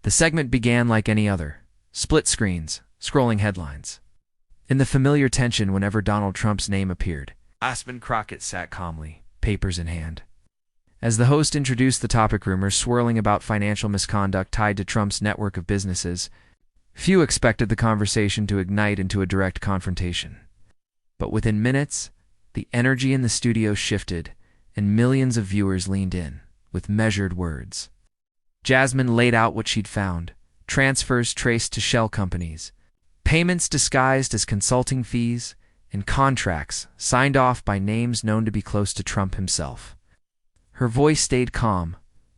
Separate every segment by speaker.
Speaker 1: The segment began like any other. Split screens, scrolling headlines. In the familiar tension whenever Donald Trump's name appeared, Jasmine Crockett sat calmly, papers in hand. As the host introduced the topic, rumors swirling about financial misconduct tied to Trump's network of businesses, few expected the conversation to ignite into a direct confrontation. But within minutes, the energy in the studio shifted, and millions of viewers leaned in, with measured words. Jasmine laid out what she'd found: transfers traced to shell companies, payments disguised as consulting fees, and contracts signed off by names known to be close to Trump himself. Her voice stayed calm,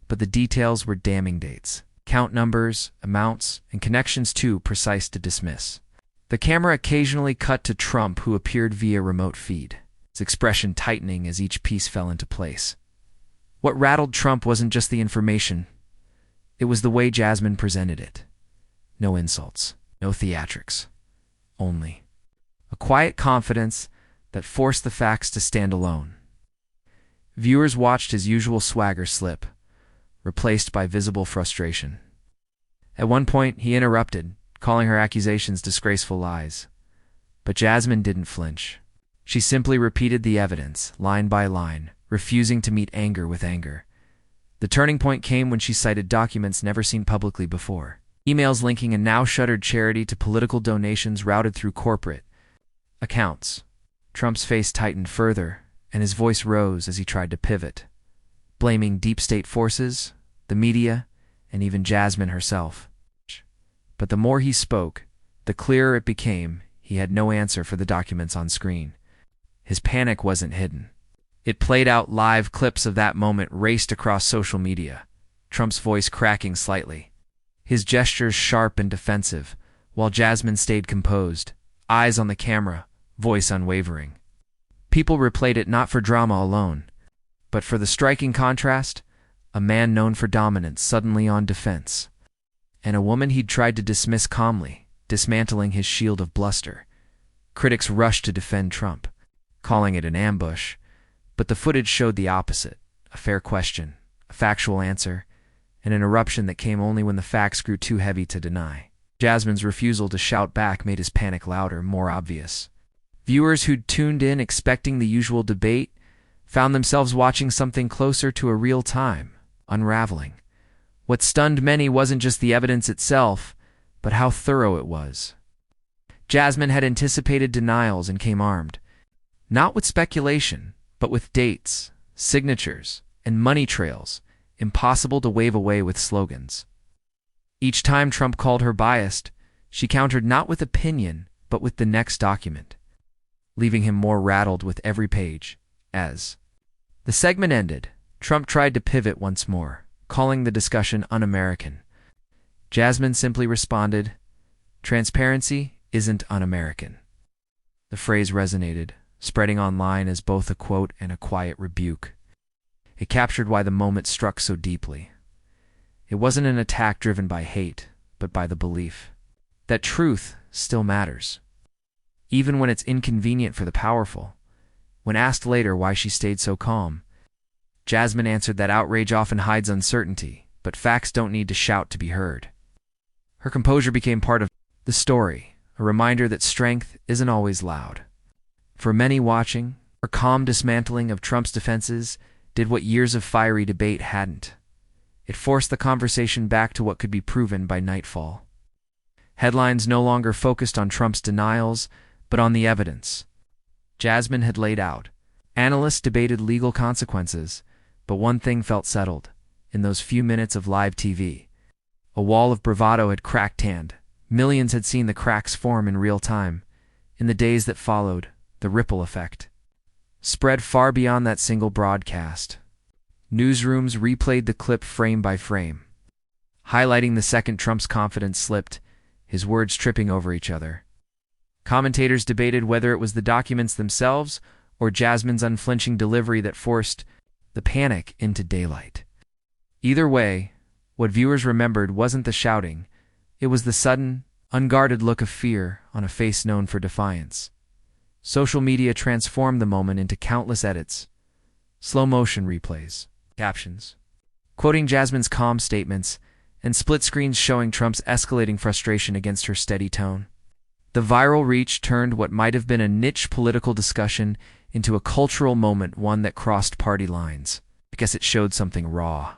Speaker 1: but the details were damning: dates, count numbers, amounts, and connections too precise to dismiss. The camera occasionally cut to Trump, who appeared via remote feed, his expression tightening as each piece fell into place. What rattled Trump wasn't just the information, it was the way Jasmine presented it. No insults, no theatrics, only a quiet confidence that forced the facts to stand alone. Viewers watched his usual swagger slip, replaced by visible frustration. At one point, he interrupted, calling her accusations disgraceful lies. But Jasmine didn't flinch. She simply repeated the evidence, line by line, refusing to meet anger with anger. The turning point came when she cited documents never seen publicly before. Emails linking a now-shuttered charity to political donations routed through corporate accounts. Trump's face tightened further, and his voice rose as he tried to pivot, blaming deep state forces, the media, and even Jasmine herself. But the more he spoke, the clearer it became he had no answer for the documents on screen. His panic wasn't hidden. It played out. Live clips of that moment raced across social media, Trump's voice cracking slightly, his gestures sharp and defensive, while Jasmine stayed composed, eyes on the camera, voice unwavering. People replayed it not for drama alone, but for the striking contrast: a man known for dominance suddenly on defense, and a woman he'd tried to dismiss calmly, dismantling his shield of bluster. Critics rushed to defend Trump, calling it an ambush, but the footage showed the opposite: a fair question, a factual answer, and an eruption that came only when the facts grew too heavy to deny. Jasmine's refusal to shout back made his panic louder, more obvious. Viewers who'd tuned in expecting the usual debate found themselves watching something closer to a real-time unraveling. What stunned many wasn't just the evidence itself, but how thorough it was. Jasmine had anticipated denials and came armed, not with speculation, but with dates, signatures, and money trails impossible to wave away with slogans. Each time Trump called her biased, she countered not with opinion, but with the next document, leaving him more rattled with every page. As the segment ended, Trump tried to pivot once more, calling the discussion un-American. Jasmine simply responded, "Transparency isn't un-American." The phrase resonated, spreading online as both a quote and a quiet rebuke. It captured why the moment struck so deeply. It wasn't an attack driven by hate, but by the belief that truth still matters, even when it's inconvenient for the powerful. When asked later why she stayed so calm, Jasmine answered that outrage often hides uncertainty, but facts don't need to shout to be heard. Her composure became part of the story, a reminder that strength isn't always loud. For many watching, her calm dismantling of Trump's defenses did what years of fiery debate hadn't. It forced the conversation back to what could be proven by nightfall. Headlines no longer focused on Trump's denials, but on the evidence Jasmine had laid out. Analysts debated legal consequences, but one thing felt settled. In those few minutes of live TV, a wall of bravado had cracked hand. Millions had seen the cracks form in real time. In the days that followed, the ripple effect spread far beyond that single broadcast. Newsrooms replayed the clip frame by frame, highlighting the second Trump's confidence slipped, his words tripping over each other. Commentators debated whether it was the documents themselves or Jasmine's unflinching delivery that forced the panic into daylight. Either way, what viewers remembered wasn't the shouting, it was the sudden, unguarded look of fear on a face known for defiance. Social media transformed the moment into countless edits, slow-motion replays, captions, quoting Jasmine's calm statements, and split screens showing Trump's escalating frustration against her steady tone. The viral reach turned what might have been a niche political discussion into a cultural moment, one that crossed party lines, because it showed something raw.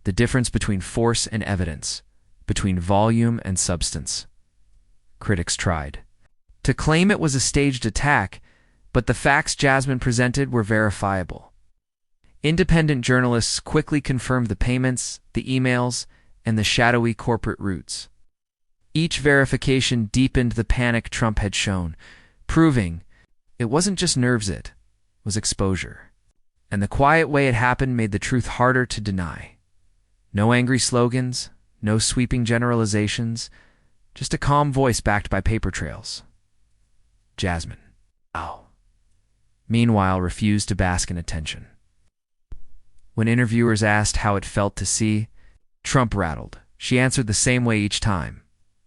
Speaker 1: The difference between force and evidence, between volume and substance. Critics tried to claim it was a staged attack, but the facts Jasmine presented were verifiable. Independent journalists quickly confirmed the payments, the emails, and the shadowy corporate roots. Each verification deepened the panic Trump had shown, proving it wasn't just nerves, it was exposure. And the quiet way it happened made the truth harder to deny. No angry slogans, no sweeping generalizations, just a calm voice backed by paper trails. Jasmine, meanwhile, refused to bask in attention. When interviewers asked how it felt to see Trump rattled, she answered the same way each time,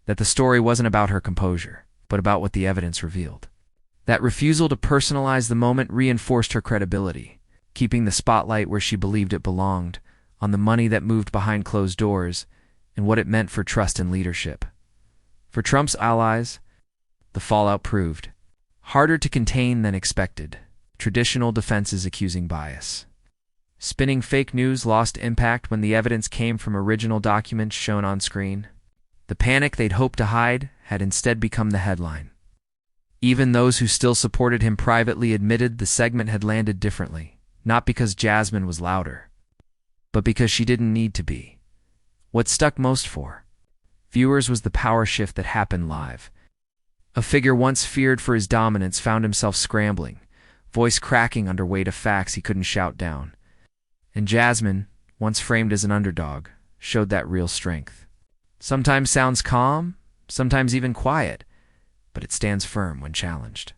Speaker 1: that the story wasn't about her composure, but about what the evidence revealed. That refusal to personalize the moment reinforced her credibility, keeping the spotlight where she believed it belonged, on the money that moved behind closed doors and what it meant for trust and leadership. For Trump's allies, the fallout proved harder to contain than expected. Traditional defenses accusing bias. Spinning fake news lost impact when the evidence came from original documents shown on screen. The panic they'd hoped to hide had instead become the headline. Even those who still supported him privately admitted the segment had landed differently, not because Jasmine was louder, but because she didn't need to be. What stuck most for viewers was the power shift that happened live. A figure once feared for his dominance found himself scrambling, voice cracking under weight of facts he couldn't shout down. And Jasmine, once framed as an underdog, showed that real strength. Sometimes sounds calm, sometimes even quiet, but it stands firm when challenged.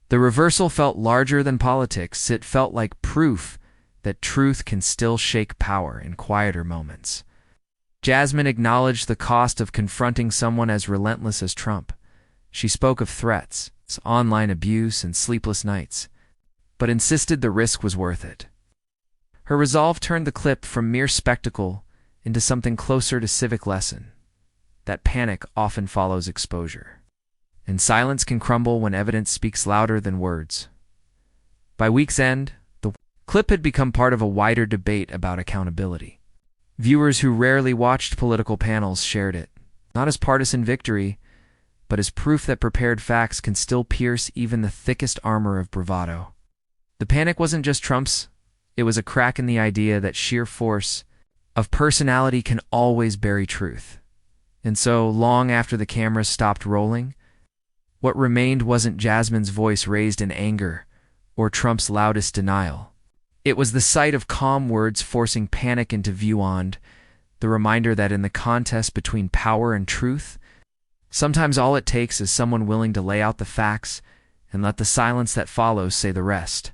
Speaker 1: The reversal felt larger than politics. It felt like proof that truth can still shake power in quieter moments. Jasmine acknowledged the cost of confronting someone as relentless as Trump. She spoke of threats, online abuse, and sleepless nights, but insisted the risk was worth it. Her resolve turned the clip from mere spectacle into something closer to civic lesson, that panic often follows exposure, and silence can crumble when evidence speaks louder than words. By week's end, the clip had become part of a wider debate about accountability. Viewers who rarely watched political panels shared it, not as partisan victory, but as proof that prepared facts can still pierce even the thickest armor of bravado. The panic wasn't just Trump's. It was a crack in the idea that sheer force of personality can always bury truth. And so, long after the cameras stopped rolling, what remained wasn't Jasmine's voice raised in anger or Trump's loudest denial. It was the sight of calm words forcing panic into view, and the reminder that in the contest between power and truth, sometimes all it takes is someone willing to lay out the facts and let the silence that follows say the rest.